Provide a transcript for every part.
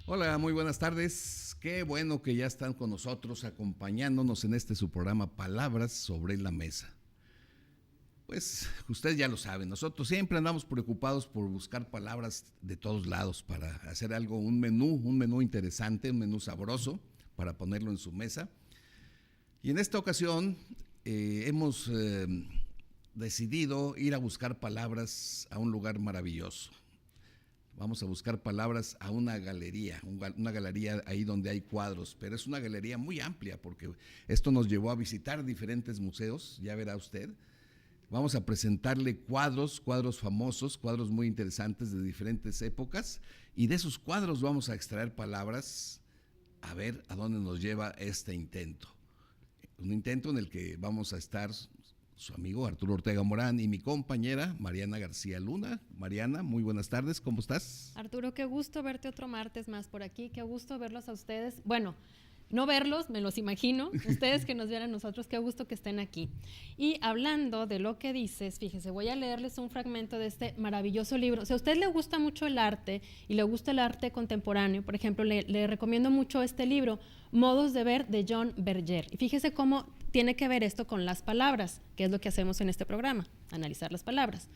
Hola, muy buenas tardes. Qué bueno que ya están con nosotros acompañándonos en su programa Palabras sobre la Mesa. Pues ustedes ya lo saben, nosotros siempre andamos preocupados por buscar palabras de todos lados para hacer algo, un menú interesante, un menú sabroso para ponerlo en su mesa. Y en esta ocasión hemos decidido ir a buscar palabras a un lugar maravilloso. Vamos a buscar palabras a una galería ahí donde hay cuadros, pero es una galería muy amplia porque esto nos llevó a visitar diferentes museos, ya verá usted. Vamos a presentarle cuadros famosos, cuadros muy interesantes de diferentes épocas, y de esos cuadros vamos a extraer palabras a ver a dónde nos lleva este intento. Un intento en el que vamos a estar su amigo Arturo Ortega Morán y mi compañera Mariana García Luna. Mariana, muy buenas tardes, ¿cómo estás? Arturo, qué gusto verte otro martes más por aquí, qué gusto verlos a ustedes. Bueno, no verlos, me los imagino, ustedes que nos vieran a nosotros, qué gusto que estén aquí. Y hablando de lo que dices, fíjese, voy a leerles un fragmento de este maravilloso libro. Si a usted le gusta mucho el arte y le gusta el arte contemporáneo, por ejemplo, le recomiendo mucho este libro, Modos de ver, de John Berger. Y fíjese cómo tiene que ver esto con las palabras, que es lo que hacemos en este programa, analizar las palabras.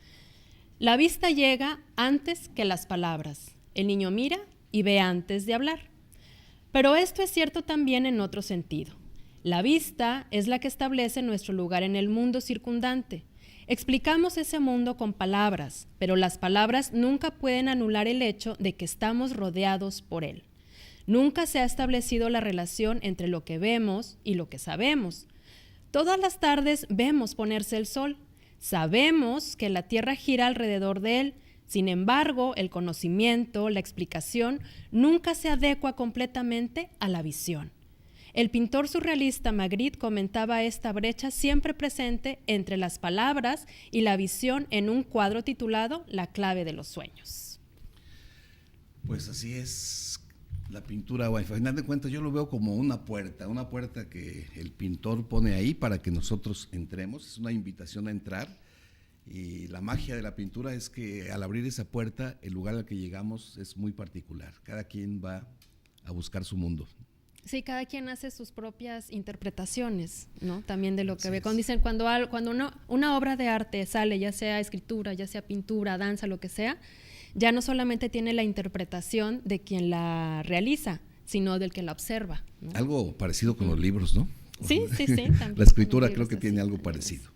La vista llega antes que las palabras. El niño mira y ve antes de hablar. Pero esto es cierto también en otro sentido. La vista es la que establece nuestro lugar en el mundo circundante. Explicamos ese mundo con palabras, pero las palabras nunca pueden anular el hecho de que estamos rodeados por él. Nunca se ha establecido la relación entre lo que vemos y lo que sabemos. Todas las tardes vemos ponerse el sol. Sabemos que la Tierra gira alrededor de él. Sin embargo, el conocimiento, la explicación, nunca se adecua completamente a la visión. El pintor surrealista Magritte comentaba esta brecha siempre presente entre las palabras y la visión en un cuadro titulado La clave de los sueños. Pues así es. La pintura, al final de cuentas, yo lo veo como una puerta que el pintor pone ahí para que nosotros entremos. Es una invitación a entrar, y la magia de la pintura es que al abrir esa puerta, el lugar al que llegamos es muy particular. Cada quien va a buscar su mundo. Sí, cada quien hace sus propias interpretaciones, ¿no? También de lo que Así ve. es. Cuando dicen, cuando una obra de arte sale, ya sea escritura, ya sea pintura, danza, lo que sea, ya no solamente tiene la interpretación de quien la realiza, sino del que la observa, ¿no? Algo parecido con los libros, ¿no? Sí. La escritura creo que tiene algo parecido.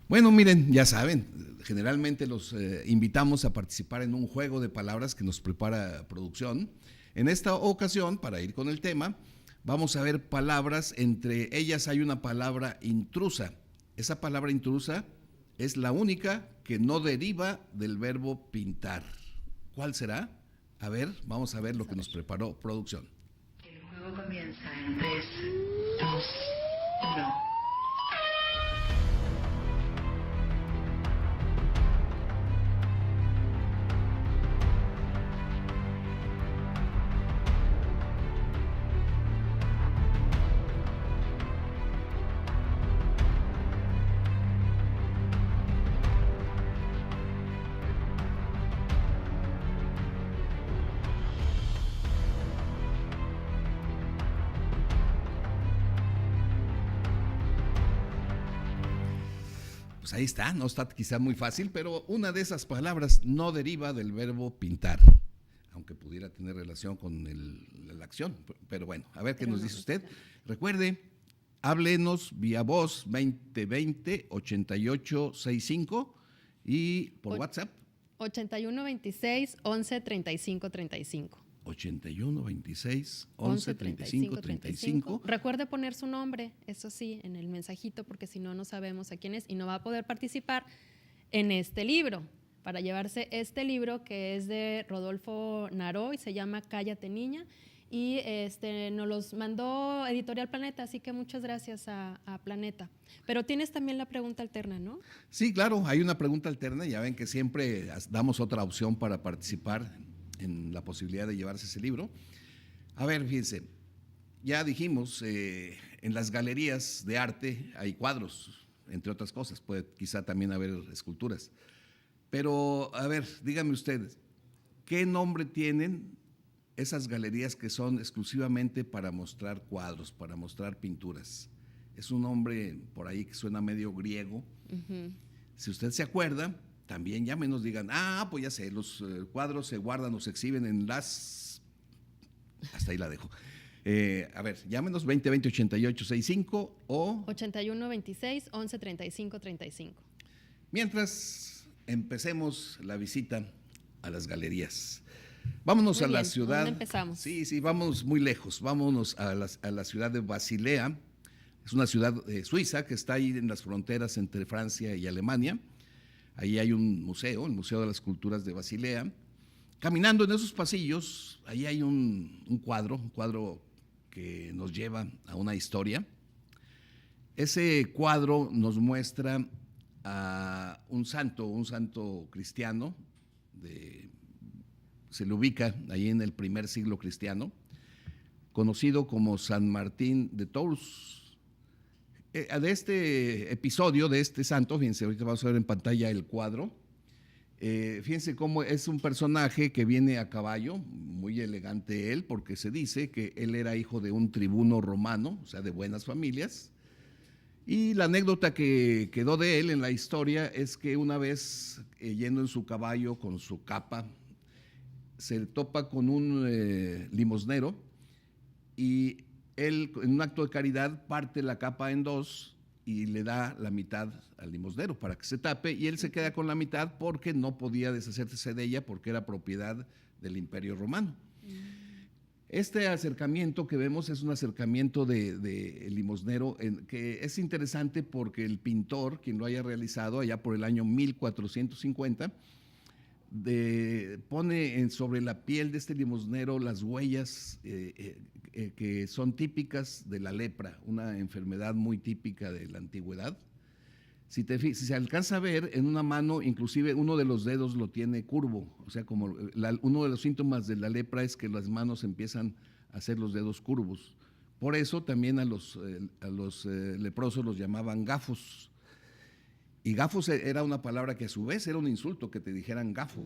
Bueno, miren, ya saben, generalmente los invitamos a participar en un juego de palabras que nos prepara producción. En esta ocasión, para ir con el tema, vamos a ver palabras, entre ellas hay una palabra intrusa. Esa palabra intrusa es la única que no deriva del verbo pintar. ¿Cuál será? A ver, vamos a ver lo que nos preparó producción. El juego comienza en 3, 2, 1. Pues ahí está, no está quizá muy fácil, pero una de esas palabras no deriva del verbo pintar, aunque pudiera tener relación con la acción. Pero bueno, a ver qué nos dice usted. Recuerde, háblenos vía voz 2020-8865 y por WhatsApp 81 26 11 35 35. 81 26 11 35 35. Recuerde poner su nombre, eso sí, en el mensajito, porque si no, no sabemos a quién es y no va a poder participar en este libro. Para llevarse este libro que es de Rodolfo Naró y se llama Cállate Niña, y nos los mandó Editorial Planeta, así que muchas gracias a Planeta. Pero tienes también la pregunta alterna, ¿no? Sí, claro, hay una pregunta alterna, ya ven que siempre damos otra opción para participar en la posibilidad de llevarse ese libro. A ver, fíjense, ya dijimos, en las galerías de arte hay cuadros, entre otras cosas, puede quizá también haber esculturas. Pero, a ver, díganme ustedes, ¿qué nombre tienen esas galerías que son exclusivamente para mostrar cuadros, para mostrar pinturas? Es un nombre por ahí que suena medio griego. Uh-huh. Si usted se acuerda, también llámenos, digan, pues ya sé, los cuadros se guardan o se exhiben en las... Hasta ahí la dejo. A ver, llámenos 2020 88 65 o... 81 26 11 35 35. Mientras empecemos la visita a las galerías. Vámonos a la ciudad. ¿Dónde empezamos? Sí, vámonos muy lejos. Vámonos a la ciudad de Basilea. Es una ciudad suiza que está ahí en las fronteras entre Francia y Alemania. Ahí hay un museo, el Museo de las Culturas de Basilea. Caminando en esos pasillos, ahí hay un cuadro que nos lleva a una historia. Ese cuadro nos muestra a un santo cristiano, se le ubica ahí en el primer siglo cristiano, conocido como San Martín de Tours. De este episodio, de este santo, fíjense, ahorita vamos a ver en pantalla el cuadro. Fíjense cómo es un personaje que viene a caballo, muy elegante él, porque se dice que él era hijo de un tribuno romano, o sea, de buenas familias. Y la anécdota que quedó de él en la historia es que una vez, yendo en su caballo con su capa, se topa con un limosnero y él, en un acto de caridad, parte la capa en dos y le da la mitad al limosnero para que se tape, y él se queda con la mitad porque no podía deshacerse de ella porque era propiedad del Imperio Romano. Este acercamiento que vemos es un acercamiento de limosnero que es interesante porque el pintor, quien lo haya realizado allá por el año 1450, pone sobre la piel de este limosnero las huellas que son típicas de la lepra, una enfermedad muy típica de la antigüedad. Si se alcanza a ver, en una mano, inclusive uno de los dedos lo tiene curvo, o sea, como uno de los síntomas de la lepra es que las manos empiezan a hacer los dedos curvos. Por eso también a los leprosos los llamaban gafos. Y gafos era una palabra que a su vez era un insulto, que te dijeran gafo.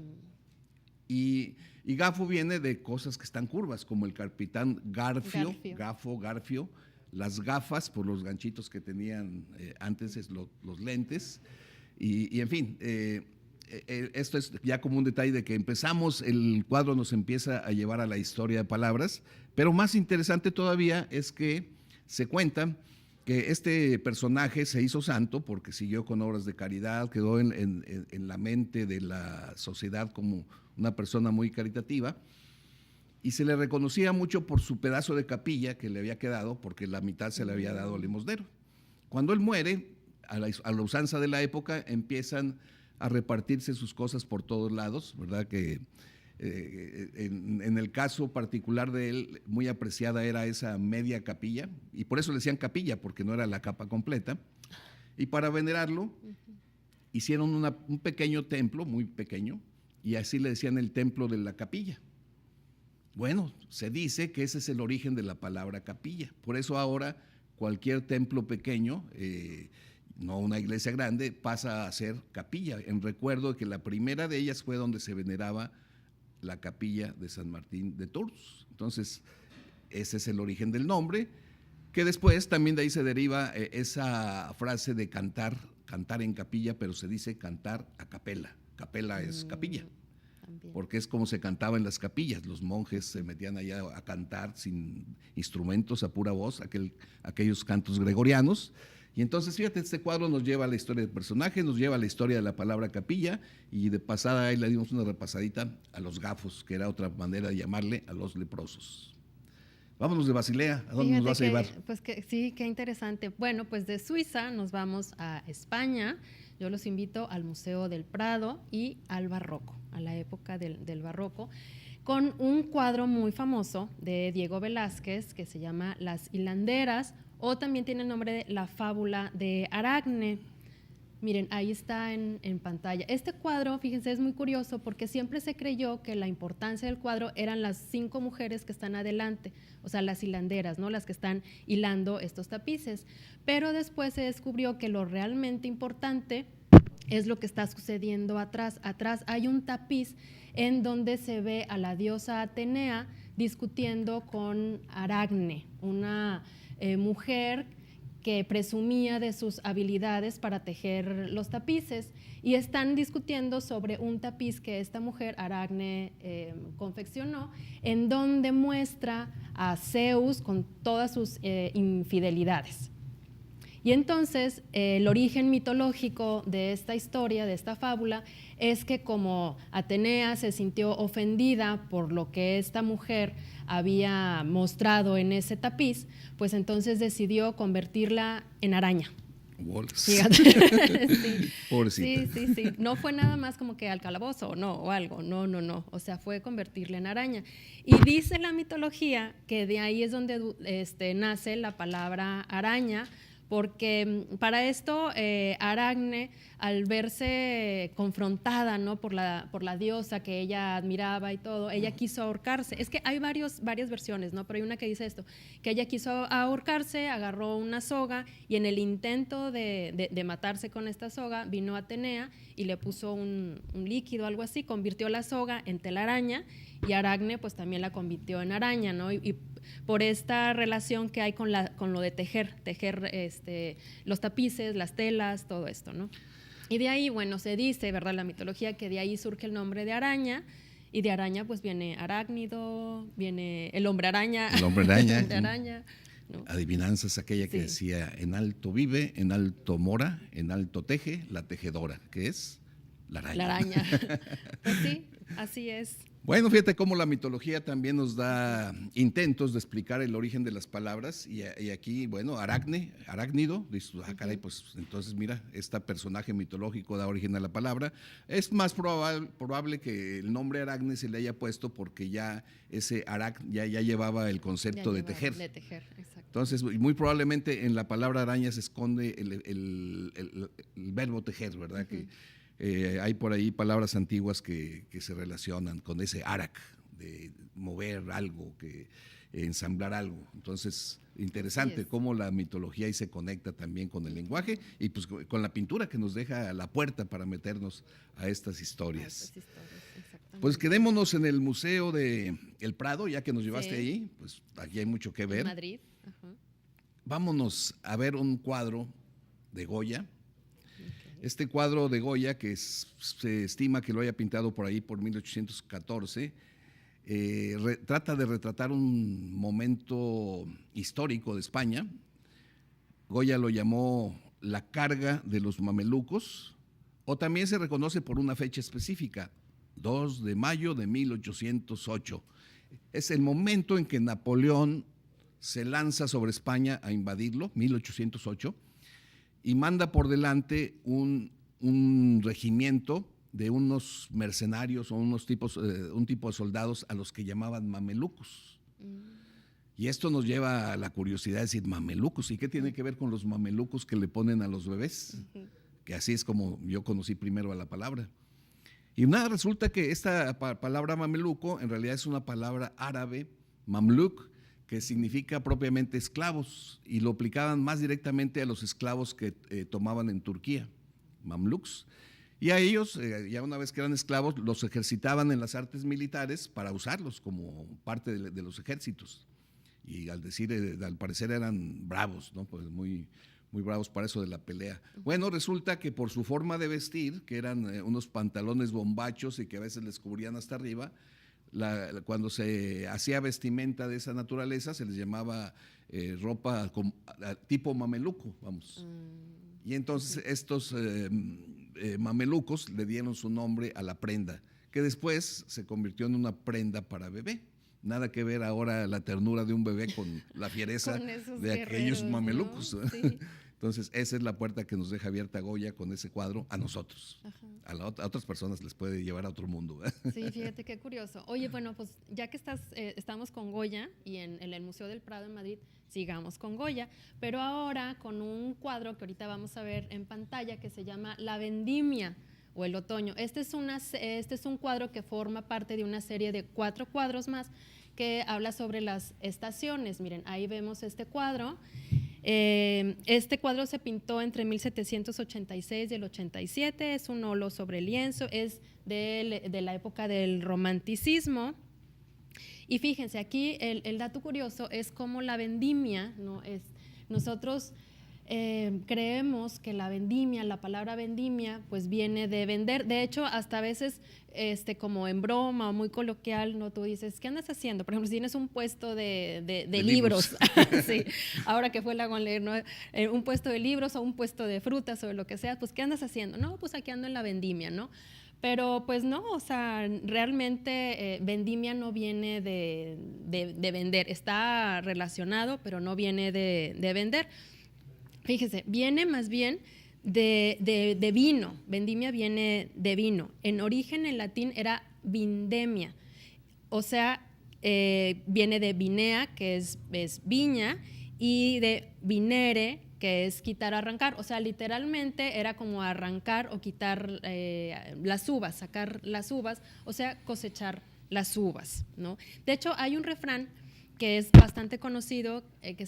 Y gafo viene de cosas que están curvas, como el capitán Garfio, gafo, garfio. Las gafas por los ganchitos que tenían antes, los lentes, y en fin, esto es ya como un detalle de que empezamos, el cuadro nos empieza a llevar a la historia de palabras, pero más interesante todavía es que se cuenta que este personaje se hizo santo porque siguió con obras de caridad, quedó en la mente de la sociedad como una persona muy caritativa, y se le reconocía mucho por su pedazo de capilla que le había quedado, porque la mitad se le había dado al limosnero. Cuando él muere, a la usanza de la época, empiezan a repartirse sus cosas por todos lados, ¿verdad? Que en el caso particular de él, muy apreciada era esa media capilla, y por eso le decían capilla, porque no era la capa completa. Y para venerarlo, hicieron un pequeño templo, muy pequeño, y así le decían el templo de la capilla. Bueno, se dice que ese es el origen de la palabra capilla. Por eso ahora cualquier templo pequeño, no una iglesia grande, pasa a ser capilla, en recuerdo de que la primera de ellas fue donde se veneraba la capilla de San Martín de Tours. Entonces, ese es el origen del nombre, que después también de ahí se deriva esa frase de cantar en capilla, pero se dice cantar a capela. Capela es capilla. Porque es como se cantaba en las capillas, los monjes se metían allá a cantar sin instrumentos, a pura voz, aquellos cantos gregorianos, Y entonces, fíjate, este cuadro nos lleva a la historia del personaje, nos lleva a la historia de la palabra capilla, y de pasada ahí le dimos una repasadita a los gafos, que era otra manera de llamarle a los leprosos. Vámonos de Basilea, ¿a dónde nos vas a llevar? Pues que sí, qué interesante. Bueno, pues de Suiza nos vamos a España. Yo los invito al Museo del Prado y al Barroco, a la época del Barroco, con un cuadro muy famoso de Diego Velázquez que se llama Las Hilanderas, o también tiene el nombre de La Fábula de Aracne. Miren, ahí está en pantalla. Este cuadro, fíjense, es muy curioso porque siempre se creyó que la importancia del cuadro eran las 5 mujeres que están adelante, o sea, las hilanderas, ¿no? Las que están hilando estos tapices. Pero después se descubrió que lo realmente importante es lo que está sucediendo atrás. Atrás hay un tapiz en donde se ve a la diosa Atenea discutiendo con Aracne, una mujer que presumía de sus habilidades para tejer los tapices, y están discutiendo sobre un tapiz que esta mujer, Aracne, confeccionó, en donde muestra a Zeus con todas sus infidelidades. Y entonces el origen mitológico de esta historia, de esta fábula, es que como Atenea se sintió ofendida por lo que esta mujer había mostrado en ese tapiz, pues entonces decidió convertirla en araña. Fíjate. Sí. Pobrecita. Sí. No fue nada más como que al calabozo, no, o algo, no. O sea, fue convertirla en araña. Y dice la mitología que de ahí es donde nace la palabra araña, porque para esto Aracne, al verse confrontada, ¿no?, por la diosa que ella admiraba y todo, ella quiso ahorcarse. Es que hay varias versiones, ¿no? Pero hay una que dice esto, que ella quiso ahorcarse, agarró una soga, y en el intento de matarse con esta soga, vino Atenea y le puso un líquido, algo así, convirtió la soga en telaraña, y Aracne pues también la convirtió en araña, ¿no? Y por esta relación que hay con lo de tejer los tapices, las telas, todo esto, ¿no? Y de ahí, bueno, se dice, ¿verdad?, la mitología, que de ahí surge el nombre de araña, y de araña pues viene arácnido, viene el hombre araña. El hombre araña. El hombre araña, ¿no? Adivinanzas, aquella que decía: en alto vive, en alto mora, en alto teje, la tejedora, que es la araña. La araña. Pues sí, así es. Bueno, fíjate cómo la mitología también nos da intentos de explicar el origen de las palabras, y aquí, bueno, arácnido, dices, caray, pues entonces mira, este personaje mitológico da origen a la palabra. Es más probable que el nombre Aracne se le haya puesto porque ya ese ya llevaba el concepto de tejer. De tejer, exacto. Entonces, muy probablemente en la palabra araña se esconde el verbo tejer, ¿verdad? Que hay por ahí palabras antiguas que se relacionan con ese arac, de mover algo, ensamblar algo. Entonces, interesante cómo la mitología ahí se conecta también con el lenguaje y pues con la pintura que nos deja la puerta para meternos a estas historias. Pues quedémonos en el Museo de El Prado, ya que nos llevaste ahí, pues aquí hay mucho que ver. En Madrid. Ajá. Vámonos a ver un cuadro de Goya. Este cuadro de Goya, que se estima que lo haya pintado por ahí por 1814, trata de retratar un momento histórico de España. Goya lo llamó la carga de los mamelucos, o también se reconoce por una fecha específica, 2 de mayo de 1808. Es el momento en que Napoleón se lanza sobre España a invadirlo, 1808, y manda por delante un regimiento de unos mercenarios o un tipo de soldados a los que llamaban mamelucos. Y esto nos lleva a la curiosidad de decir, mamelucos, ¿y qué tiene que ver con los mamelucos que le ponen a los bebés? Que así es como yo conocí primero a la palabra. Y nada, resulta que esta palabra mameluco en realidad es una palabra árabe, mamluk, que significa propiamente esclavos, y lo aplicaban más directamente a los esclavos que tomaban en Turquía, mamluks. Y a ellos, ya una vez que eran esclavos, los ejercitaban en las artes militares para usarlos como parte de los ejércitos. Y al parecer eran bravos, ¿no? Pues muy bravos para eso de la pelea. Bueno, resulta que por su forma de vestir, que eran unos pantalones bombachos y que a veces les cubrían hasta arriba, cuando se hacía vestimenta de esa naturaleza se les llamaba ropa tipo mameluco, vamos. Y entonces estos mamelucos le dieron su nombre a la prenda, que después se convirtió en una prenda para bebé. Nada que ver ahora la ternura de un bebé con la fiereza Con de aquellos mamelucos. ¿no? Sí. Entonces, esa es la puerta que nos deja abierta Goya con ese cuadro a nosotros. A otras personas les puede llevar a otro mundo. Sí, fíjate qué curioso. Oye, bueno, pues ya que estamos con Goya y en el Museo del Prado en Madrid, sigamos con Goya, pero ahora con un cuadro que ahorita vamos a ver en pantalla que se llama La Vendimia o el Otoño. Este es un cuadro que forma parte de una serie de 4 cuadros más que habla sobre las estaciones. Miren, ahí vemos este cuadro. Este cuadro se pintó entre 1786 y el 87, es un óleo sobre lienzo, es de la época del romanticismo. Y fíjense, aquí el dato curioso es cómo la vendimia, ¿no? Nosotros creemos que la vendimia, la palabra vendimia, pues viene de vender. De hecho, hasta a veces, como en broma o muy coloquial, ¿no? Tú dices, ¿qué andas haciendo? Por ejemplo, si tienes un puesto de libros, sí, ahora que fue la leer, ¿no? Un puesto de libros o un puesto de frutas o de lo que sea, pues ¿qué andas haciendo? No, pues aquí ando en la vendimia, ¿no? Pero pues no, o sea, realmente vendimia no viene de vender, está relacionado, pero no viene de vender. Fíjese, viene más bien de vino, vendimia viene de vino. En origen en latín era vindemia, o sea, viene de vinea, que es viña, y de vinere, que es quitar, arrancar, o sea, literalmente era como arrancar o quitar las uvas, sacar las uvas, o sea, cosechar las uvas, ¿no? De hecho, hay un refrán que es bastante conocido, que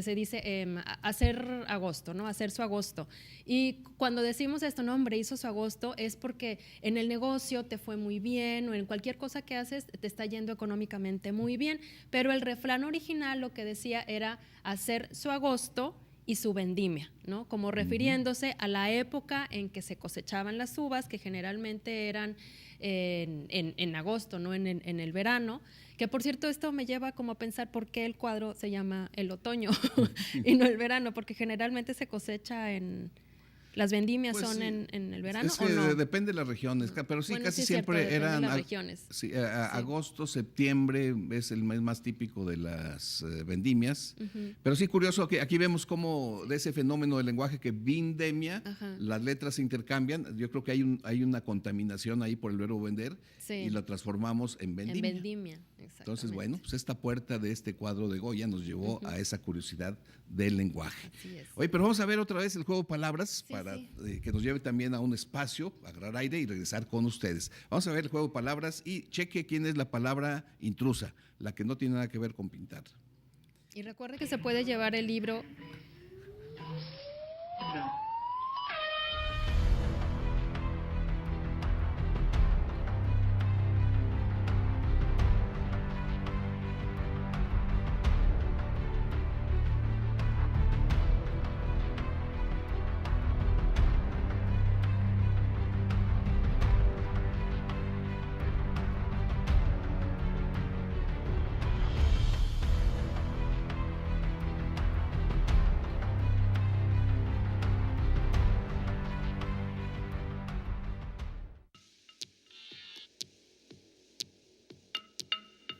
se dice hacer agosto, ¿no? Hacer su agosto. Y cuando decimos esto, no, hombre, hizo su agosto, es porque en el negocio te fue muy bien o en cualquier cosa que haces te está yendo económicamente muy bien, pero el refrán original lo que decía era hacer su agosto y su vendimia, ¿no? Como refiriéndose a la época en que se cosechaban las uvas, que generalmente eran en agosto, ¿no? En el verano, que por cierto esto me lleva como a pensar por qué el cuadro se llama el otoño y no el verano, porque generalmente se cosecha ¿las vendimias Pues son sí, en el verano es que o no? depende de las regiones, pero sí, Bueno, casi sí es siempre cierto, depende de eran las regiones. sí, agosto, septiembre es el mes más típico de las vendimias. Pero sí, curioso que aquí vemos cómo de ese fenómeno del lenguaje que vindemia, las letras se intercambian. Yo creo que hay una contaminación ahí por el verbo vender y lo transformamos en vendimia. En vendimia, exactamente. Entonces, bueno, pues esta puerta de este cuadro de Goya nos llevó a esa curiosidad del lenguaje. Así es. Oye, pero vamos a ver otra vez el juego de palabras para sí. que nos lleve también a un espacio, a agarrar aire y regresar con ustedes. Vamos a ver el juego de palabras y cheque quién es la palabra intrusa, la que no tiene nada que ver con pintar. Y recuerde que se puede llevar el libro. 1.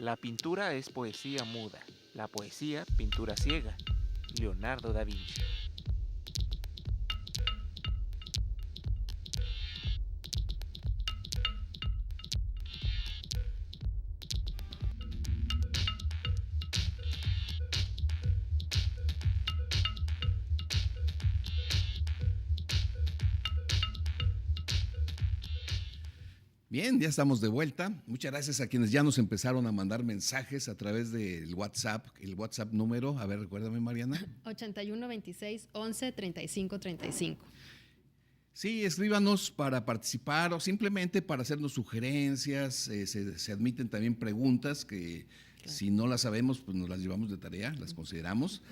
La pintura es poesía muda, la poesía pintura ciega. Leonardo da Vinci. Bien, ya estamos de vuelta. Muchas gracias a quienes ya nos empezaron a mandar mensajes a través del WhatsApp. El WhatsApp número, a ver, recuérdame, Mariana. 81 26 11 35 35. Sí, escríbanos para participar o simplemente para hacernos sugerencias. Se admiten también preguntas que si no las sabemos, pues nos las llevamos de tarea, las consideramos.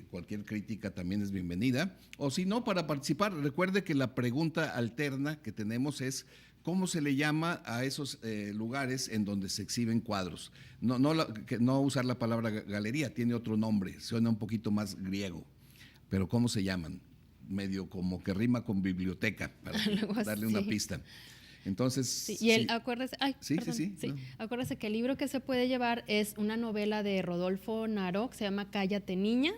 Cualquier crítica también es bienvenida. O si no, para participar, recuerde que la pregunta alterna que tenemos es cómo se le llama a esos lugares en donde se exhiben cuadros. No usar la palabra galería, tiene otro nombre, suena un poquito más griego, pero ¿cómo se llaman? Medio como que rima con biblioteca, para darle una pista. Entonces, sí, y él, acuérdese, no. Acuérdese que el libro que se puede llevar es una novela de Rodolfo Naró, que se llama Cállate Niña,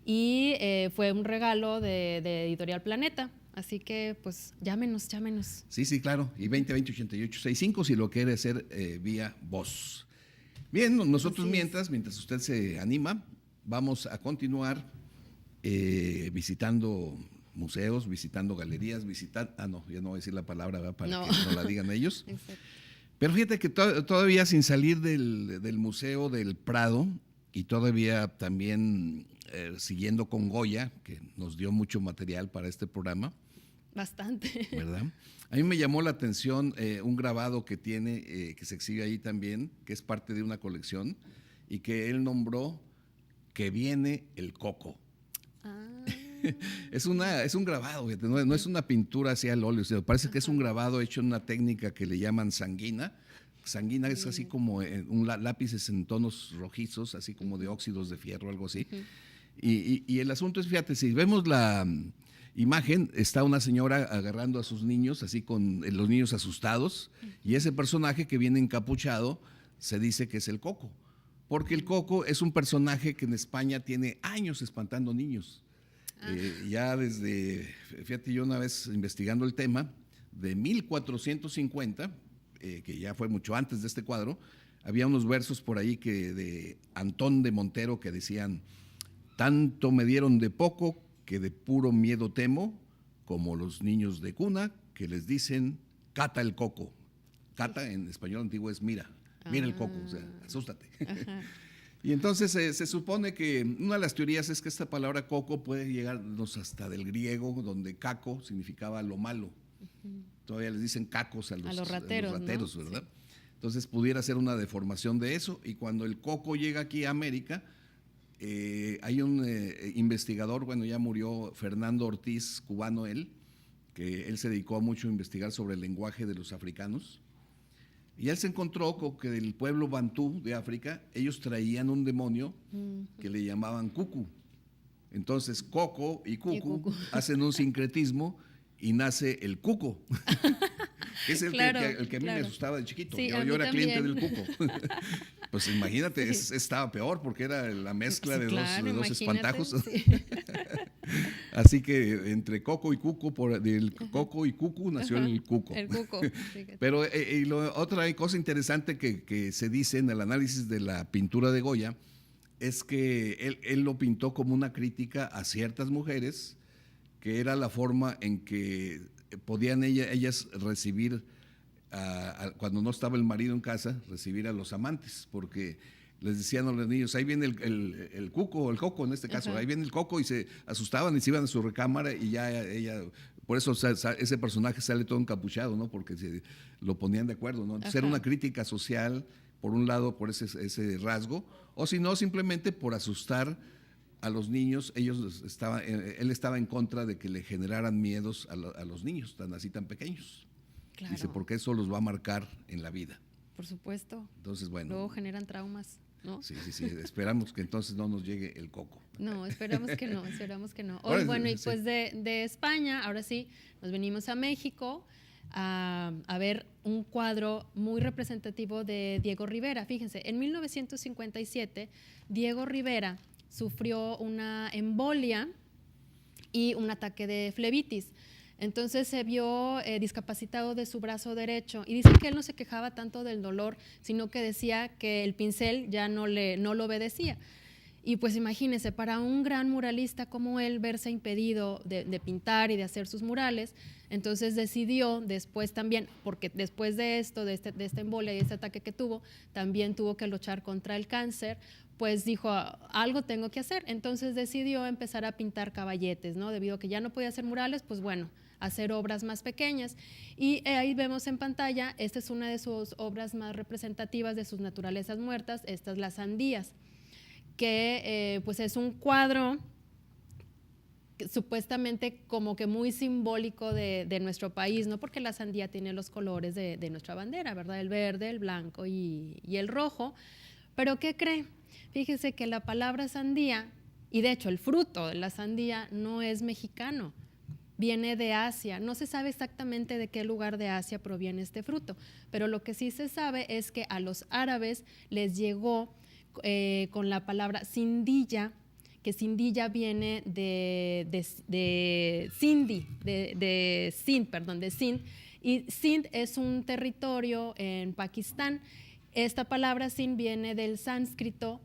y fue un regalo de Editorial Planeta. Así que, pues, llámenos. Sí, claro, y 2020-8865 si lo quiere hacer vía voz. Bien, nosotros mientras usted se anima, vamos a continuar visitando museos, visitando galerías, ya no voy a decir la palabra, ¿verdad? Para que no la digan ellos. Exacto. Pero fíjate que todavía sin salir del Museo del Prado y todavía también siguiendo con Goya, que nos dio mucho material para este programa. Bastante. ¿Verdad? A mí me llamó la atención un grabado que tiene, que se exhibe ahí también, que es parte de una colección, y que él nombró Que viene el coco. Es un grabado, no es una pintura hacia el óleo, sino parece que es un grabado hecho en una técnica que le llaman sanguina. Sanguina es así como lápices en tonos rojizos, así como de óxidos de fierro, algo así. Y el asunto es, fíjate, si vemos la imagen, está una señora agarrando a sus niños, así con los niños asustados, y ese personaje que viene encapuchado se dice que es el Coco, porque el Coco es un personaje que en España tiene años espantando niños. Ya desde, fíjate, yo una vez investigando el tema, de 1450, que ya fue mucho antes de este cuadro, había unos versos por ahí de Antón de Montero que decían: tanto me dieron de poco que de puro miedo temo, como los niños de cuna que les dicen cata el coco. Cata en español antiguo es mira el coco, o sea, asústate. Y entonces se supone que una de las teorías es que esta palabra coco puede llegarnos hasta del griego, donde caco significaba lo malo. Todavía les dicen cacos a los rateros, ¿no? ¿Verdad? Sí. Entonces pudiera ser una deformación de eso, y cuando el coco llega aquí a América, hay un investigador, bueno, ya murió, Fernando Ortiz, cubano él, que él se dedicó mucho a investigar sobre el lenguaje de los africanos. Y él se encontró con que del pueblo bantú de África, ellos traían un demonio que le llamaban cucu. Entonces, coco y cucu hacen un sincretismo y nace el cuco. Es el que a mí me asustaba de chiquito. Sí, yo era cliente del cuco. Pues imagínate, estaba peor porque era la mezcla de dos espantajos. Sí. Así que entre coco y cuco, del coco y cucu nació el cuco. El cuco. Pero otra cosa interesante que se dice en el análisis de la pintura de Goya es que él lo pintó como una crítica a ciertas mujeres, que era la forma en que podían ellas recibir, cuando no estaba el marido en casa, recibir a los amantes, porque les decían a los niños, ahí viene el cuco, o el coco en este caso, ahí viene el coco, y se asustaban y se iban a su recámara, y ya ella, por eso ese personaje sale todo encapuchado, ¿no? Porque lo ponían de acuerdo, ¿no? Entonces era una crítica social, por un lado, por ese rasgo, o si no, simplemente por asustar a los niños. Él estaba en contra de que le generaran miedos a los niños tan pequeños. Claro. Dice, porque eso los va a marcar en la vida. Por supuesto. Entonces, bueno. Luego generan traumas, ¿no? Sí. Esperamos que entonces no nos llegue el coco. No, esperamos que no. Hoy, bueno, y pues de España, ahora sí, nos venimos a México a ver un cuadro muy representativo de Diego Rivera. Fíjense, en 1957, Diego Rivera sufrió una embolia y un ataque de flebitis. Entonces se vio discapacitado de su brazo derecho, y dice que él no se quejaba tanto del dolor, sino que decía que el pincel ya no lo obedecía. Y pues imagínense, para un gran muralista como él, verse impedido de pintar y de hacer sus murales, entonces decidió después también, porque después de esto, de esta embolia y este ataque que tuvo, también tuvo que luchar contra el cáncer, pues dijo, algo tengo que hacer. Entonces decidió empezar a pintar caballetes, ¿no? Debido a que ya no podía hacer murales, pues bueno, hacer obras más pequeñas. Y ahí vemos en pantalla, esta es una de sus obras más representativas de sus naturalezas muertas, esta es Las Sandías, que pues es un cuadro supuestamente como que muy simbólico de nuestro país, ¿no? Porque la sandía tiene los colores de nuestra bandera, ¿verdad? El verde, el blanco y el rojo. Pero ¿qué cree? Fíjese que la palabra sandía, y de hecho el fruto de la sandía no es mexicano, viene de Asia. No se sabe exactamente de qué lugar de Asia proviene este fruto, pero lo que sí se sabe es que a los árabes les llegó con la palabra sindilla, que sindilla viene de Sindhi, de Sind, y Sind es un territorio en Pakistán. Esta palabra Sind viene del sánscrito,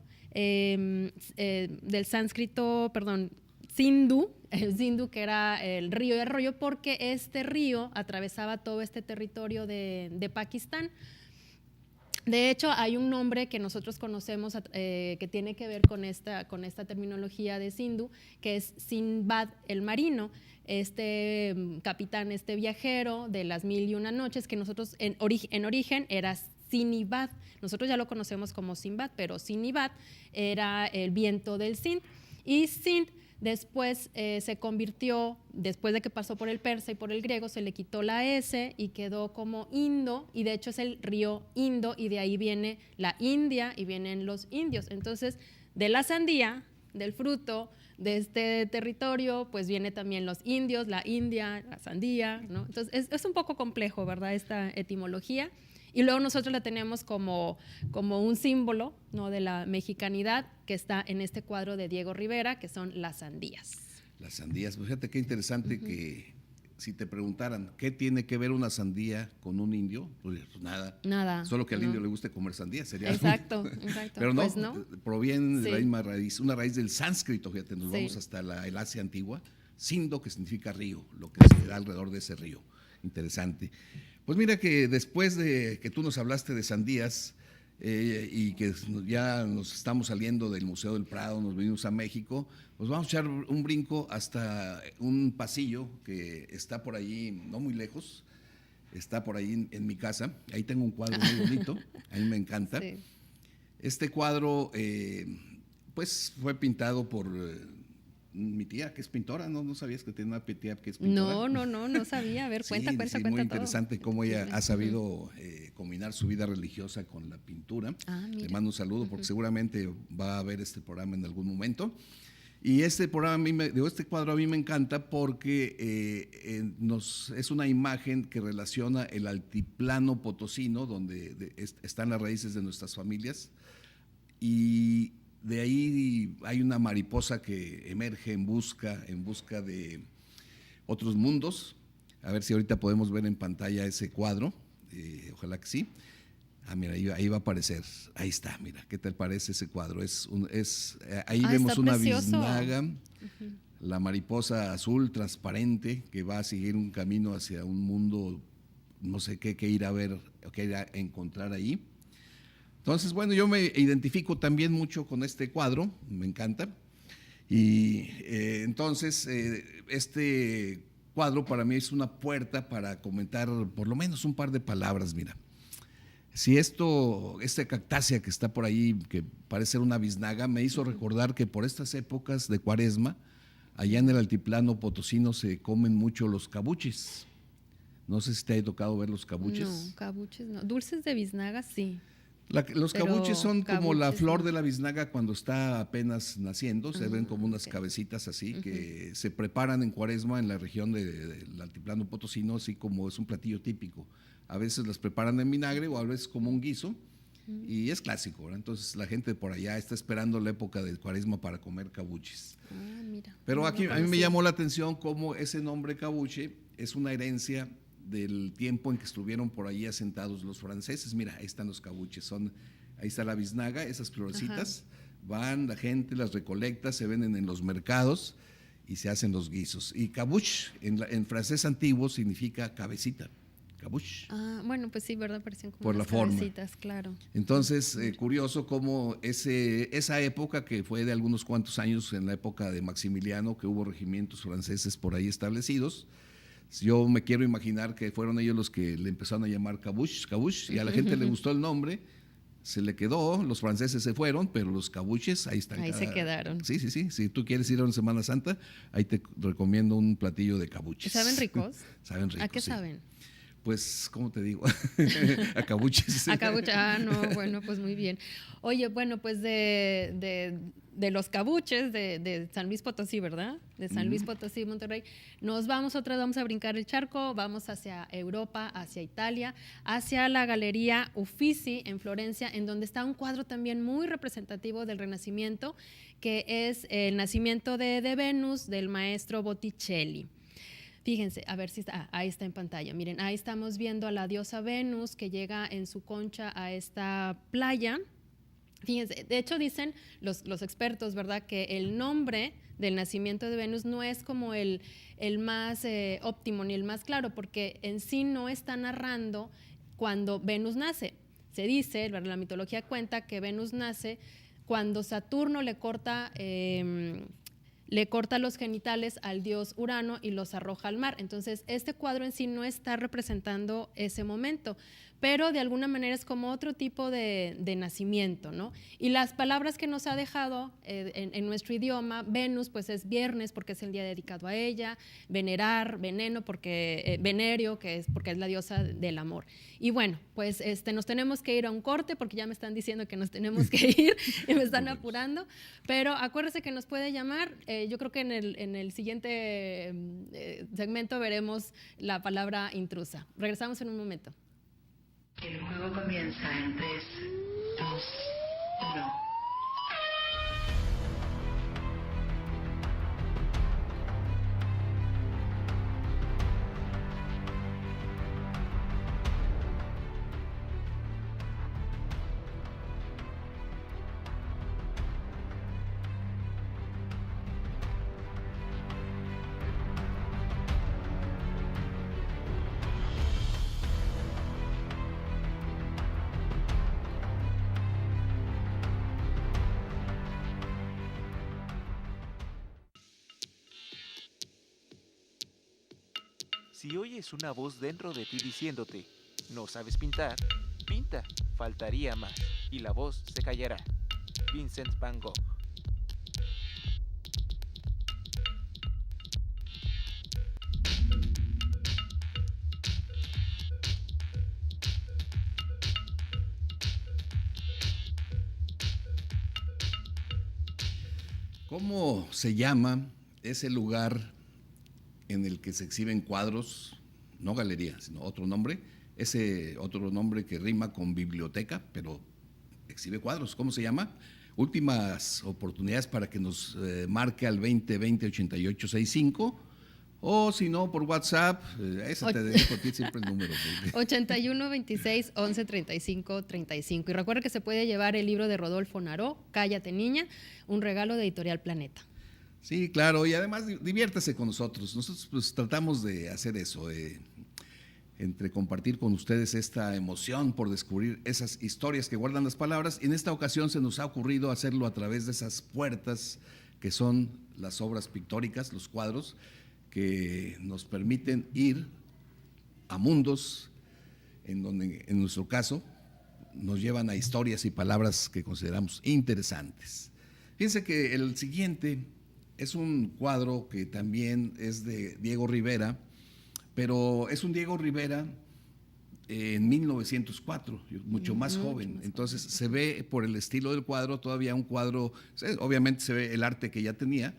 Sindhu, el Sindhu, que era el río y arroyo, porque este río atravesaba todo este territorio de Pakistán. De hecho, hay un nombre que nosotros conocemos que tiene que ver con esta terminología de Sindhu, que es Sinbad el marino, este capitán, este viajero de las 1001 noches, que nosotros en origen era Sinibad. Nosotros ya lo conocemos como Sinbad, pero Sinibad era el viento del Sind. Y Sind después se convirtió, después de que pasó por el persa y por el griego, se le quitó la S y quedó como Indo, y de hecho es el río Indo, y de ahí viene la India y vienen los indios. Entonces, de la sandía, del fruto de este territorio, pues viene también los indios, la India, la sandía, ¿no? Entonces, es un poco complejo, ¿verdad?, esta etimología. Y luego nosotros la tenemos como un símbolo, ¿no?, de la mexicanidad, que está en este cuadro de Diego Rivera, que son las sandías. Las sandías, pues fíjate qué interesante que si te preguntaran qué tiene que ver una sandía con un indio, pues nada. Nada. Solo que al indio le guste comer sandía, sería. Exacto. Pero no, pues no, proviene de la misma raíz, una raíz del sánscrito, fíjate, nos vamos hasta el Asia antigua, Sindo, que significa río, lo que se da alrededor de ese río. Interesante. Pues mira que después de que tú nos hablaste de sandías y que ya nos estamos saliendo del Museo del Prado, nos venimos a México, pues vamos a echar un brinco hasta un pasillo que está por allí, no muy lejos, está por ahí en mi casa. Ahí tengo un cuadro muy bonito, a mí me encanta. Sí. Este cuadro pues fue pintado por mi tía, que es pintora. No sabías que tiene una tía que es pintora. No sabía. A ver, cuenta muy todo. Interesante cómo ella ha sabido combinar su vida religiosa con la pintura. Le mando un saludo porque seguramente va a ver este programa en algún momento. Y este programa, este cuadro a mí me encanta porque es una imagen que relaciona el altiplano potosino, donde están las raíces de nuestras familias, y de ahí hay una mariposa que emerge en busca de otros mundos. A ver si ahorita podemos ver en pantalla ese cuadro, ojalá que sí. Mira, ahí va a aparecer, ahí está, mira, ¿qué te parece ese cuadro? Ahí vemos una biznaga, la mariposa azul transparente que va a seguir un camino hacia un mundo, no sé qué ir a ver, qué ir a encontrar ahí. Entonces, bueno, yo me identifico también mucho con este cuadro, me encanta. Y entonces, este cuadro para mí es una puerta para comentar por lo menos un par de palabras, mira. Si esta cactácea que está por ahí, que parece ser una biznaga, me hizo recordar que por estas épocas de Cuaresma, allá en el altiplano potosino se comen mucho los cabuches. No sé si te ha tocado ver los cabuches. No, cabuches no. Dulces de biznaga, sí. Los cabuches son como la flor de la biznaga cuando está apenas naciendo, se ven como unas cabecitas así, que se preparan en Cuaresma en la región del altiplano potosino, así como es un platillo típico. A veces las preparan en vinagre o a veces como un guiso, y es clásico, ¿verdad? Entonces la gente por allá está esperando la época del Cuaresma para comer cabuches. Mira, pero aquí a mí me llamó la atención cómo ese nombre cabuche es una herencia del tiempo en que estuvieron por allí asentados los franceses. Mira, ahí están los cabuches, ahí está la biznaga, esas florecitas, van, la gente las recolecta, se venden en los mercados y se hacen los guisos. Y cabuche, en francés antiguo, significa cabecita. Cabuche. Bueno, pues sí, ¿verdad? Parecían como por la forma. Cabecitas, claro. Entonces, curioso cómo esa época, que fue de algunos cuantos años, en la época de Maximiliano, que hubo regimientos franceses por ahí establecidos. Yo me quiero imaginar que fueron ellos los que le empezaron a llamar cabuche, y a la gente le gustó el nombre, se le quedó, los franceses se fueron, pero los cabuches ahí están. Ahí se quedaron. Sí. Si tú quieres ir a una Semana Santa, ahí te recomiendo un platillo de cabuches. ¿Saben ricos? Saben ricos. ¿A qué sí. saben? Pues, ¿cómo te digo? A cabuches. A cabuches. No, bueno, pues muy bien. Oye, bueno, pues de los cabuches de San Luis Potosí, ¿verdad? De San Luis Potosí, Monterrey. Vamos a brincar el charco, vamos hacia Europa, hacia Italia, hacia la Galería Uffizi en Florencia, en donde está un cuadro también muy representativo del Renacimiento, que es el nacimiento de Venus del maestro Botticelli. Fíjense, a ver si está, ahí está en pantalla. Miren, ahí estamos viendo a la diosa Venus que llega en su concha a esta playa. Fíjense, de hecho dicen los expertos, ¿verdad?, que el nombre del nacimiento de Venus no es como el más óptimo ni el más claro, porque en sí no está narrando cuando Venus nace. Se dice, la mitología cuenta que Venus nace cuando Saturno le corta los genitales al dios Urano y los arroja al mar. Entonces, este cuadro en sí no está representando ese momento, pero de alguna manera es como otro tipo de nacimiento, ¿no? Y las palabras que nos ha dejado en nuestro idioma, Venus, pues es viernes porque es el día dedicado a ella, venerar, veneno, porque venerio, que es porque es la diosa del amor. Y bueno, pues nos tenemos que ir a un corte porque ya me están diciendo que nos tenemos que ir y me están apurando, pero acuérdese que nos puede llamar. Yo creo que en el siguiente segmento veremos la palabra intrusa. Regresamos en un momento. El juego comienza en 3, 2, 1. Si oyes una voz dentro de ti diciéndote, no sabes pintar, pinta, faltaría más, y la voz se callará. Vincent Van Gogh. ¿Cómo se llama ese lugar en el que se exhiben cuadros, no galería, sino otro nombre, ese otro nombre que rima con biblioteca, pero exhibe cuadros? ¿Cómo se llama? Últimas oportunidades para que nos marque al 2020-8865, o si no, por WhatsApp, ese te dejo a ti siempre el número. 81 26 11 35 35. Y recuerda que se puede llevar el libro de Rodolfo Naró, Cállate Niña, un regalo de Editorial Planeta. Sí, claro, y además diviértase con nosotros. Nosotros pues tratamos de hacer eso, entre compartir con ustedes esta emoción por descubrir esas historias que guardan las palabras. Y en esta ocasión se nos ha ocurrido hacerlo a través de esas puertas que son las obras pictóricas, los cuadros, que nos permiten ir a mundos en donde, en nuestro caso, nos llevan a historias y palabras que consideramos interesantes. Fíjense que el siguiente es un cuadro que también es de Diego Rivera, pero es un Diego Rivera en 1904, mucho más joven. Entonces se ve por el estilo del cuadro, todavía un cuadro, obviamente se ve el arte que ya tenía,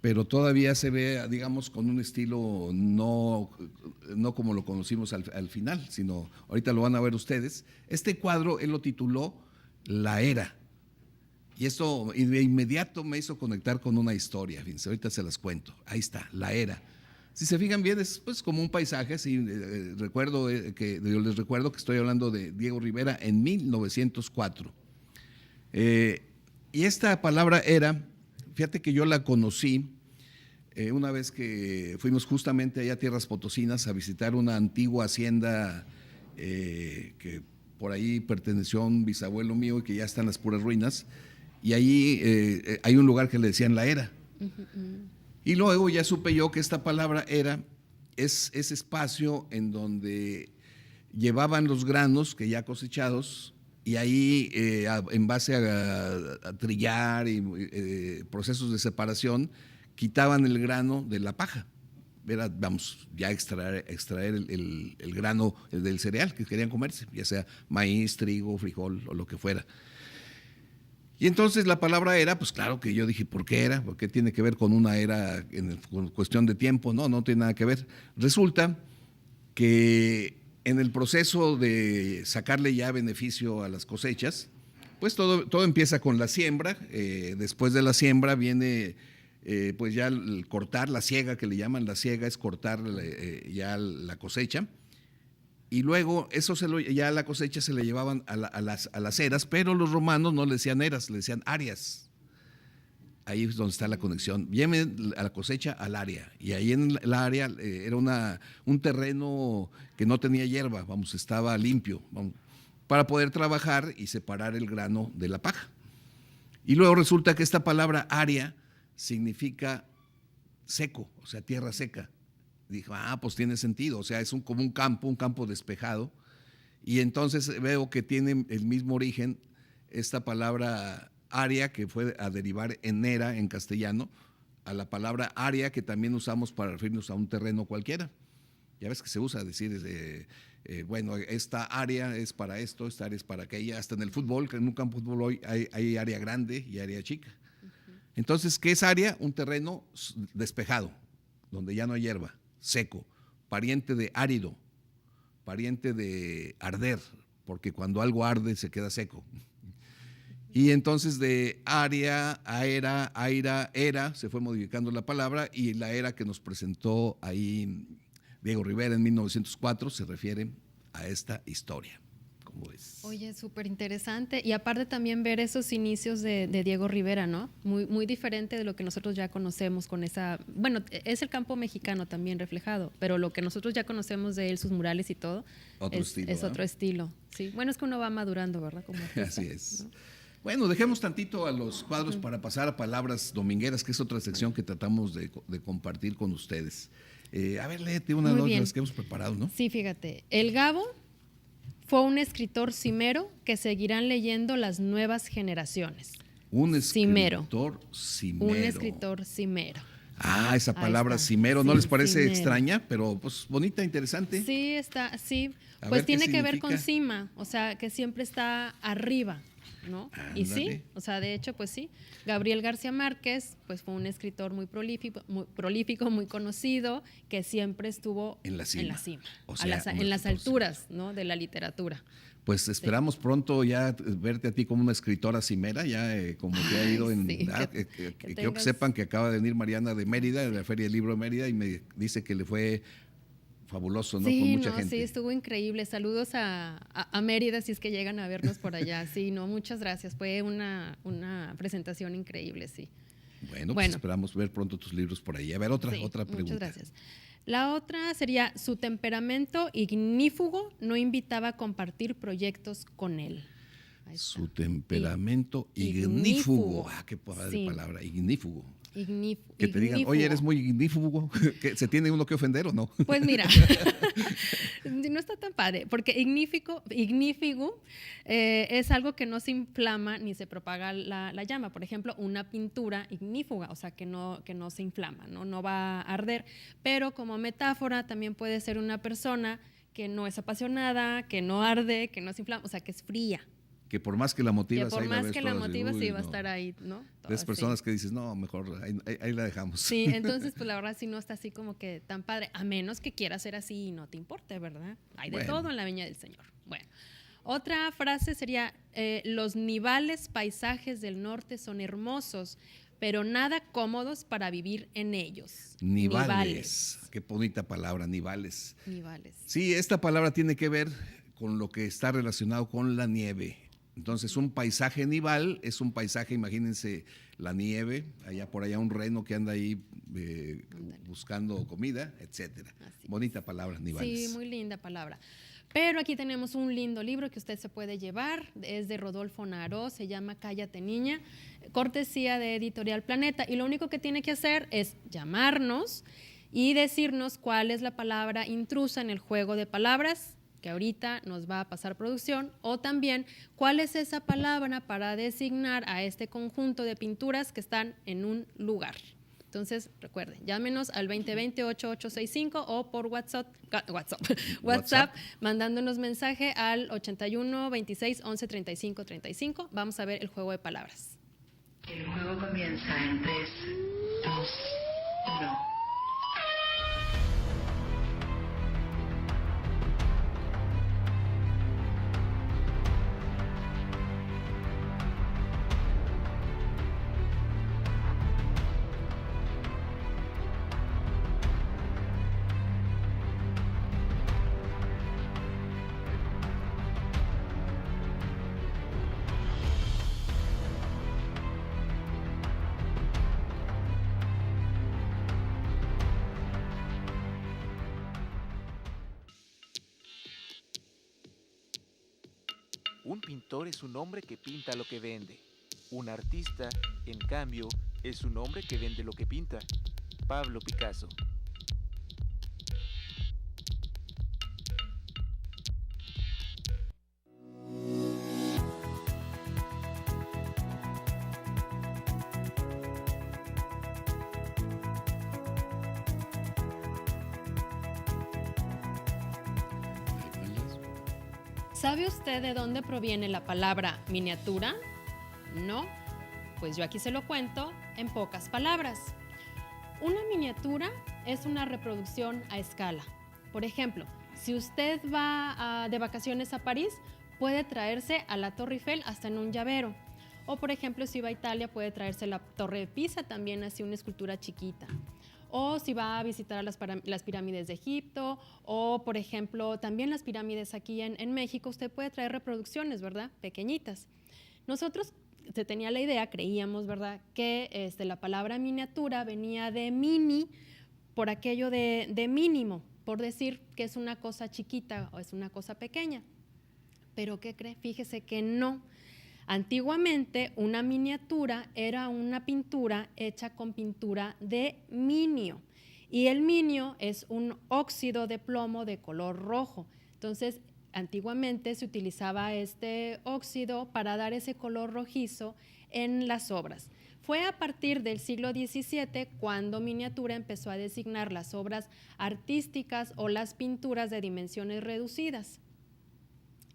pero todavía se ve, digamos, con un estilo no como lo conocimos al final, sino ahorita lo van a ver ustedes. Este cuadro él lo tituló La Era. Y esto de inmediato me hizo conectar con una historia, fíjense, ahorita se las cuento. Ahí está, La Era. Si se fijan bien, es pues como un paisaje, así, les recuerdo que estoy hablando de Diego Rivera en 1904. Y esta palabra era, fíjate que yo la conocí una vez que fuimos justamente allá a Tierras Potosinas a visitar una antigua hacienda que por ahí perteneció a un bisabuelo mío y que ya está en las puras ruinas. Y ahí hay un lugar que le decían La Era. Y luego ya supe yo que esta palabra era es ese espacio en donde llevaban los granos que ya cosechados y ahí en base a trillar y procesos de separación, quitaban el grano de la paja. Era, vamos, ya extraer el grano del cereal que querían comerse, ya sea maíz, trigo, frijol o lo que fuera. Y entonces la palabra era, pues claro que yo dije, ¿por qué era? ¿Por qué tiene que ver con una era con cuestión de tiempo? No tiene nada que ver. Resulta que en el proceso de sacarle ya beneficio a las cosechas, pues todo empieza con la siembra. Después de la siembra viene pues ya el cortar, la siega, que le llaman. La siega es cortar ya la cosecha. Y luego ya la cosecha se le llevaban a las eras, pero los romanos no le decían eras, le decían áreas. Ahí es donde está la conexión. Viene a la cosecha al área, y ahí en la área era un terreno que no tenía hierba, vamos, estaba limpio, vamos, para poder trabajar y separar el grano de la paja. Y luego resulta que esta palabra área significa seco, o sea, tierra seca. Dije, pues tiene sentido, o sea, es como un campo despejado. Y entonces veo que tiene el mismo origen esta palabra área, que fue a derivar en era en castellano, a la palabra área que también usamos para referirnos a un terreno cualquiera. Ya ves que se usa decir, bueno, esta área es para esto, esta área es para aquella. Hasta en el fútbol, que en un campo de fútbol hoy hay área grande y área chica. Entonces, ¿qué es área? Un terreno despejado, donde ya no hay hierba, seco, pariente de árido, pariente de arder, porque cuando algo arde se queda seco. Y entonces de área a era, se fue modificando la palabra, y la era que nos presentó ahí Diego Rivera en 1904 se refiere a esta historia. ¿Cómo es? Oye, súper interesante. Y aparte también ver esos inicios de Diego Rivera, ¿no? Muy diferente de lo que nosotros ya conocemos con esa... Bueno, es el campo mexicano también reflejado, pero lo que nosotros ya conocemos de él, sus murales y todo, es otro estilo. Sí. Bueno, es que uno va madurando, ¿verdad? Como artista, así es. ¿no? Bueno, dejemos tantito a los cuadros para pasar a palabras domingueras, que es otra sección que tratamos de compartir con ustedes. A ver, léete una de las que hemos preparado, ¿no? Sí, fíjate. El Gabo fue un escritor cimero que seguirán leyendo las nuevas generaciones. Un escritor cimero. Un escritor cimero. Esa palabra cimero, ¿no les parece extraña? Pero pues bonita, interesante. Sí, está, sí. Pues tiene que ver con cima, o sea, que siempre está arriba, ¿no? Ándale. Y sí, o sea, de hecho, pues sí. Gabriel García Márquez, pues fue un escritor muy prolífico, muy conocido, que siempre estuvo en la cima. O sea, en las alturas, ¿no? De la literatura. Pues esperamos pronto ya verte a ti como una escritora cimera, ya como que ha ido en... Sí, quiero que sepan que acaba de venir Mariana de Mérida, de la Feria del Libro de Mérida, y me dice que le fue fabuloso, ¿no? Sí, con mucha gente. Sí, estuvo increíble. Saludos a Mérida si es que llegan a vernos por allá. Sí, no, muchas gracias. Fue una presentación increíble, sí. Bueno, pues esperamos ver pronto tus libros por ahí. A ver, otra pregunta. Muchas gracias. La otra sería, su temperamento ignífugo no invitaba a compartir proyectos con él. Su temperamento ignífugo. Qué padre palabra, ignífugo. Que te digan, oye, eres muy ignífugo. ¿Se tiene uno que ofender o no? Pues mira, no está tan padre, porque ignífigo es algo que no se inflama ni se propaga la llama. Por ejemplo, una pintura ignífuga, o sea, que no se inflama, no va a arder. Pero como metáfora también puede ser una persona que no es apasionada, que no arde, que no se inflama, o sea, que es fría. Que por más que la motivas, sí va a estar ahí, ¿no? Las personas que dices, no, mejor ahí la dejamos. Sí, entonces pues la verdad sí no está así como que tan padre, a menos que quieras ser así y no te importe, ¿verdad? Hay de todo en la viña del Señor. Bueno, otra frase sería, los nivales paisajes del norte son hermosos, pero nada cómodos para vivir en ellos. Nivales. Qué bonita palabra, nivales. Nivales. Sí, esta palabra tiene que ver con lo que está relacionado con la nieve. Entonces, un paisaje nival es un paisaje, imagínense la nieve, por allá un reno que anda ahí buscando comida, etcétera. Bonita palabra, nivales. Sí, muy linda palabra. Pero aquí tenemos un lindo libro que usted se puede llevar, es de Rodolfo Naró, se llama Cállate Niña, cortesía de Editorial Planeta, y lo único que tiene que hacer es llamarnos y decirnos cuál es la palabra intrusa en el juego de palabras que ahorita nos va a pasar producción, o también cuál es esa palabra para designar a este conjunto de pinturas que están en un lugar. Entonces, recuerden, llámenos al 2020-8865 o por WhatsApp, mandándonos mensaje al 81 26 11 35 35. Vamos a ver el juego de palabras. El juego comienza en 3, 2, 1. Un pintor es un hombre que pinta lo que vende. Un artista, en cambio, es un hombre que vende lo que pinta. Pablo Picasso. ¿Sabe usted de dónde proviene la palabra miniatura? ¿No? Pues yo aquí se lo cuento en pocas palabras. Una miniatura es una reproducción a escala. Por ejemplo, si usted va de vacaciones a París, puede traerse a la Torre Eiffel hasta en un llavero. O por ejemplo, si va a Italia, puede traerse la Torre de Pisa, también así una escultura chiquita. O si va a visitar las pirámides de Egipto, o por ejemplo, también las pirámides aquí en México, usted puede traer reproducciones, ¿verdad? Pequeñitas. Nosotros se tenía la idea, creíamos, ¿verdad?, que la palabra miniatura venía de mini, por aquello de mínimo, por decir que es una cosa chiquita o es una cosa pequeña. Pero ¿qué cree? Fíjese que no. Antiguamente, una miniatura era una pintura hecha con pintura de minio, y el minio es un óxido de plomo de color rojo. Entonces, antiguamente se utilizaba este óxido para dar ese color rojizo en las obras. Fue a partir del siglo XVII cuando miniatura empezó a designar las obras artísticas o las pinturas de dimensiones reducidas.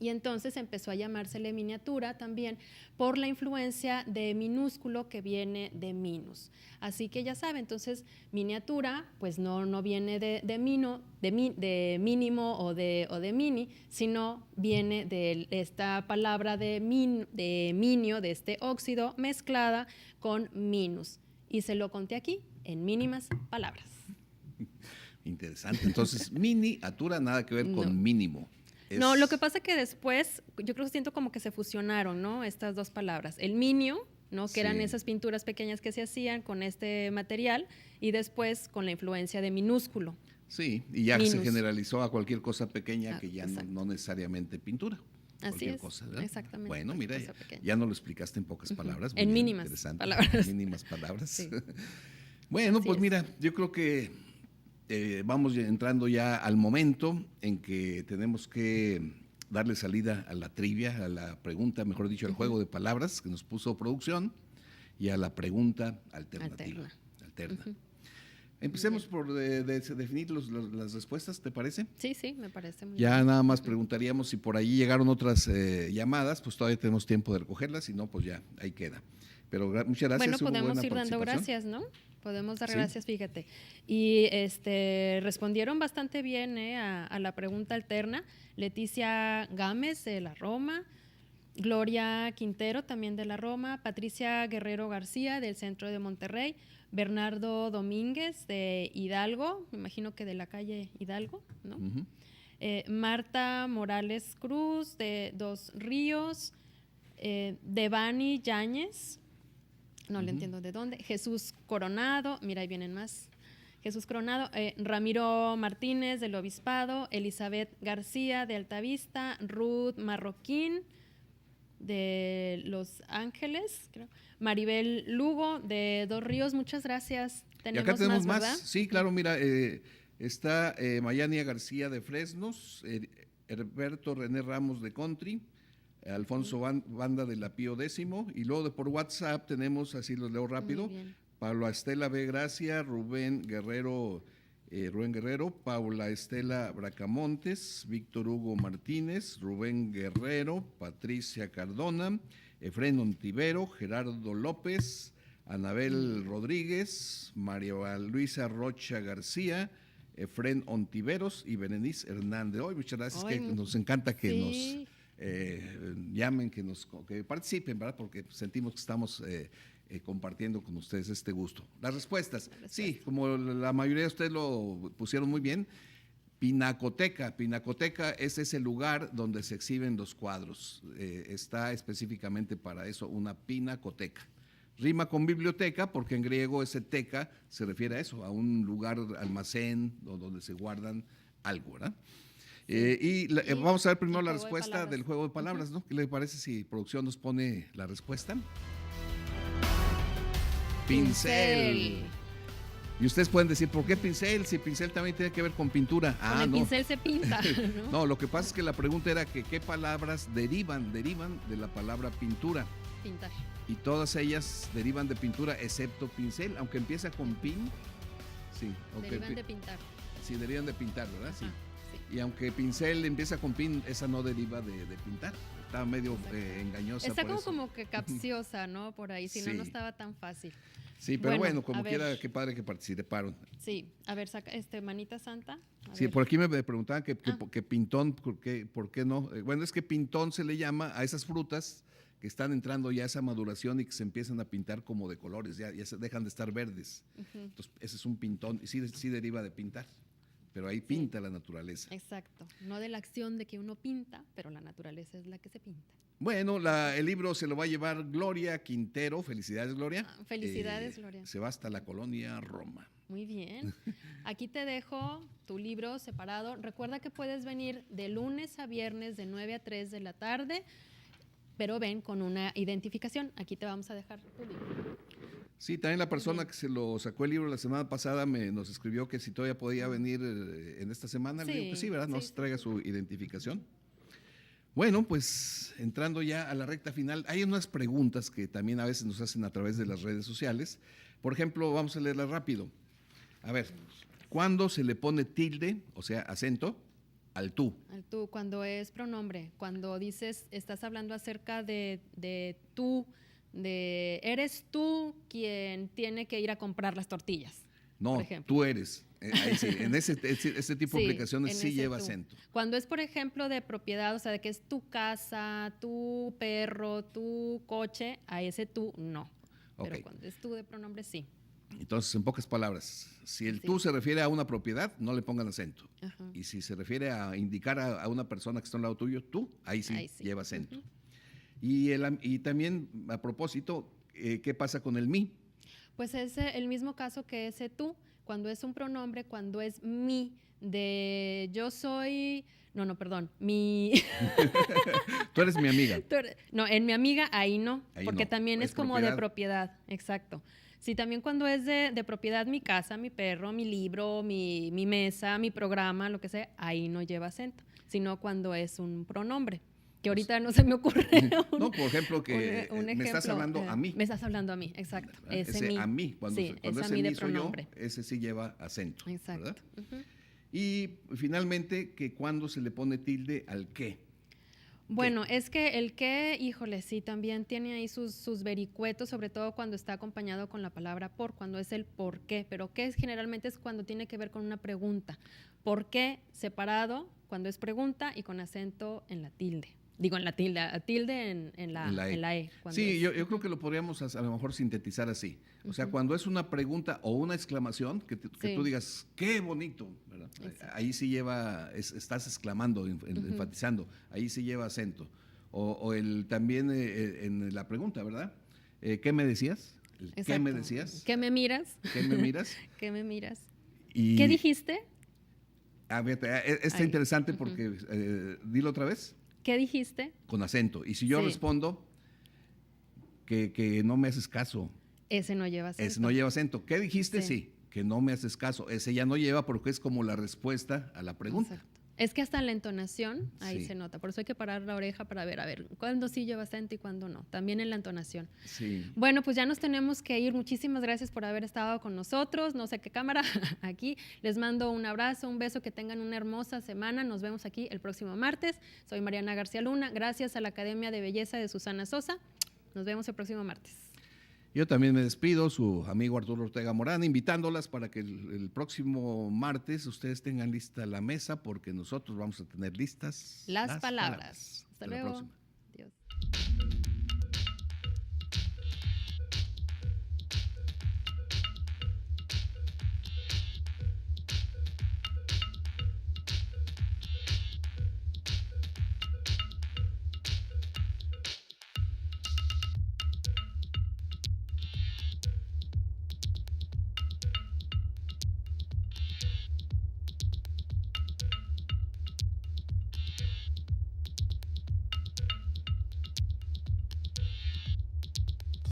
Y entonces empezó a llamársele miniatura también por la influencia de minúsculo que viene de minus. Así que ya saben, entonces miniatura pues no viene de mínimo o de mini, sino viene de esta palabra de minio, de este óxido, mezclada con minus. Y se lo conté aquí en mínimas palabras. Interesante. Entonces, miniatura nada que ver con mínimo. No, lo que pasa es que después, yo creo que siento como que se fusionaron, ¿no?, estas dos palabras. El minio, ¿no?, que eran esas pinturas pequeñas que se hacían con este material, y después con la influencia de minúsculo. Sí, y ya se generalizó a cualquier cosa pequeña que ya no necesariamente pintura. Así es, cosa, ¿verdad? Exactamente. Bueno, mira, ya nos lo explicaste en pocas palabras. En mínimas palabras. Mínimas palabras. Sí. Bueno, Así pues es. mira, yo creo que vamos entrando ya al momento en que tenemos que darle salida a la trivia, a la pregunta, mejor dicho, al juego de palabras que nos puso producción, y a la pregunta alternativa. Alterna. Empecemos por definir las respuestas, ¿te parece? Sí, me parece muy Ya bien. nada más preguntaríamos si por ahí llegaron otras llamadas, pues todavía tenemos tiempo de recogerlas, si no, pues ya ahí queda. Pero muchas gracias. Bueno, hubo podemos buena ir dando participación. gracias, ¿no? Podemos dar Sí. gracias, fíjate. Y respondieron bastante bien a la pregunta alterna. Leticia Gámez de la Roma, Gloria Quintero también de la Roma, Patricia Guerrero García del centro de Monterrey, Bernardo Domínguez de Hidalgo, me imagino que de la calle Hidalgo, ¿no? Ujú. Marta Morales Cruz de Dos Ríos, Devani Yáñez, no le entiendo de dónde, Jesús Coronado, mira, ahí vienen más, Jesús Coronado, Ramiro Martínez del Obispado, Elizabeth García de Altavista, Ruth Marroquín de Los Ángeles, creo, Maribel Lugo de Dos Ríos, muchas gracias. Y acá tenemos más, ¿verdad? sí, claro, mira, está Mayania García de Fresnos, Herberto René Ramos de Country, Alfonso Banda de la Pío X, y luego por WhatsApp tenemos, así los leo rápido, Pablo Estela B. Gracia, Rubén Guerrero, Paula Estela Bracamontes, Víctor Hugo Martínez, Rubén Guerrero, Patricia Cardona, Efrén Ontivero, Gerardo López, Anabel Rodríguez, María Luisa Rocha García, Efrén Ontiveros y Berenice Hernández. Hoy muchas gracias, que nos encanta que nos llamen, que participen, ¿verdad? Porque sentimos que estamos compartiendo con ustedes este gusto. Las respuestas, sí, como la mayoría de ustedes lo pusieron muy bien. Pinacoteca es ese lugar donde se exhiben los cuadros. Está específicamente para eso, una pinacoteca. Rima con biblioteca porque en griego ese teca se refiere a eso, a un lugar, almacén donde se guardan algo, ¿verdad? Vamos a ver primero la respuesta del juego de palabras, ¿no? ¿Qué le parece si producción nos pone la respuesta? Pincel. Y ustedes pueden decir, ¿por qué pincel? Si pincel también tiene que ver con pintura. Con el pincel se pinta, ¿no? No, lo que pasa es que la pregunta era que qué palabras derivan de la palabra pintura. Pintar. Y todas ellas derivan de pintura, excepto pincel, aunque empieza con pin. Sí. Derivan de pintar. Sí, derivan de pintar, ¿verdad? Sí. Sí. Y aunque pincel empieza con pin, esa no deriva de pintar. Está medio engañosa. Está por como eso. que capciosa, ¿no? Por ahí, si no, no estaba tan fácil. Sí, pero bueno, como quiera, qué padre que participaron. Sí, a ver, saca manita santa. Sí, por aquí me preguntaban que pintón, ¿por qué no? Bueno, es que pintón se le llama a esas frutas que están entrando ya a esa maduración y que se empiezan a pintar como de colores, ya se dejan de estar verdes. Entonces, ese es un pintón, y sí deriva de pintar, pero ahí pinta la naturaleza. Exacto, no de la acción de que uno pinta, pero la naturaleza es la que se pinta. Bueno, el libro se lo va a llevar Gloria Quintero. Felicidades, Gloria. Felicidades, Gloria. Se va hasta la colonia Roma. Muy bien. Aquí te dejo tu libro separado. Recuerda que puedes venir de lunes a viernes de 9 a 3 de la tarde, pero ven con una identificación. Aquí te vamos a dejar tu libro. Sí, también la persona que se lo sacó el libro la semana pasada nos escribió que si todavía podía venir en esta semana. Le digo que sí, ¿verdad? Nos traiga su identificación. Bueno, pues entrando ya a la recta final, hay unas preguntas que también a veces nos hacen a través de las redes sociales. Por ejemplo, vamos a leerlas rápido. A ver, ¿cuándo se le pone tilde, o sea, acento, al tú? Al tú, cuando es pronombre, cuando dices, estás hablando acerca de tú, de eres tú quien tiene que ir a comprar las tortillas. No, tú eres. Ahí sí, en ese tipo de aplicaciones sí lleva acento. Cuando es, por ejemplo, de propiedad, o sea, de que es tu casa, tu perro, tu coche, a ese tú no. Pero cuando es tú de pronombre, sí. Entonces, en pocas palabras, si el tú se refiere a una propiedad, no le pongan acento. Y si se refiere a indicar a una persona que está al lado tuyo, tú, ahí sí lleva acento. Y también, a propósito, ¿qué pasa con el mí? Pues es el mismo caso que ese tú, cuando es un pronombre, cuando es mi, de yo soy, mi... Tú eres mi amiga. No, en mi amiga ahí no, ahí porque no, también es como de propiedad, exacto. Sí, también cuando es de propiedad, mi casa, mi perro, mi libro, mi mesa, mi programa, lo que sea, ahí no lleva acento, sino cuando es un pronombre. Que ahorita no se me ocurre. No, por ejemplo, que me estás hablando a mí. Me estás hablando a mí, exacto. Ese mí. A mí, cuando es es a mí el de mí soy yo, pronombre. ese sí lleva acento. Exacto. ¿Verdad? Y finalmente, que cuando se le pone tilde al qué. Bueno, es que el qué, híjole, sí, también tiene ahí sus vericuetos, sobre todo cuando está acompañado con la palabra por, cuando es el por qué. Pero qué generalmente es cuando tiene que ver con una pregunta. ¿Por qué? Separado, cuando es pregunta y con acento en la tilde. Digo, en la tilde en la E. Sí, yo creo que lo podríamos a lo mejor sintetizar así. O sea, cuando es una pregunta o una exclamación, que tú digas, ¡qué bonito! ¿Verdad? Ahí sí lleva, estás exclamando, enfatizando, ahí sí lleva acento. O también en la pregunta, ¿verdad? ¿Qué me decías? ¿Qué me decías? ¿Qué me miras? ¿Qué me miras? ¿Qué me miras? Y, ¿qué dijiste? Está interesante porque, dilo otra vez. ¿Qué dijiste? Con acento. Y si yo respondo que no me haces caso. Ese no lleva acento. Ese no lleva acento. ¿Qué dijiste? Sí. Que no me haces caso. Ese ya no lleva porque es como la respuesta a la pregunta. Exacto. Es que hasta la entonación ahí Sí. se nota, por eso hay que parar la oreja para ver, a ver, cuándo sí lleva acento y cuándo no, también en la entonación. Sí. Bueno, pues ya nos tenemos que ir. Muchísimas gracias por haber estado con nosotros. No sé qué cámara, aquí. Les mando un abrazo, un beso, que tengan una hermosa semana. Nos vemos aquí el próximo martes. Soy Mariana García Luna. Gracias a la Academia de Belleza de Susana Sosa. Nos vemos el próximo martes. Yo también me despido, su amigo Arturo Ortega Morán, invitándolas para que el próximo martes ustedes tengan lista la mesa, porque nosotros vamos a tener listas Las palabras. Hasta Hasta la luego. próxima. Adiós.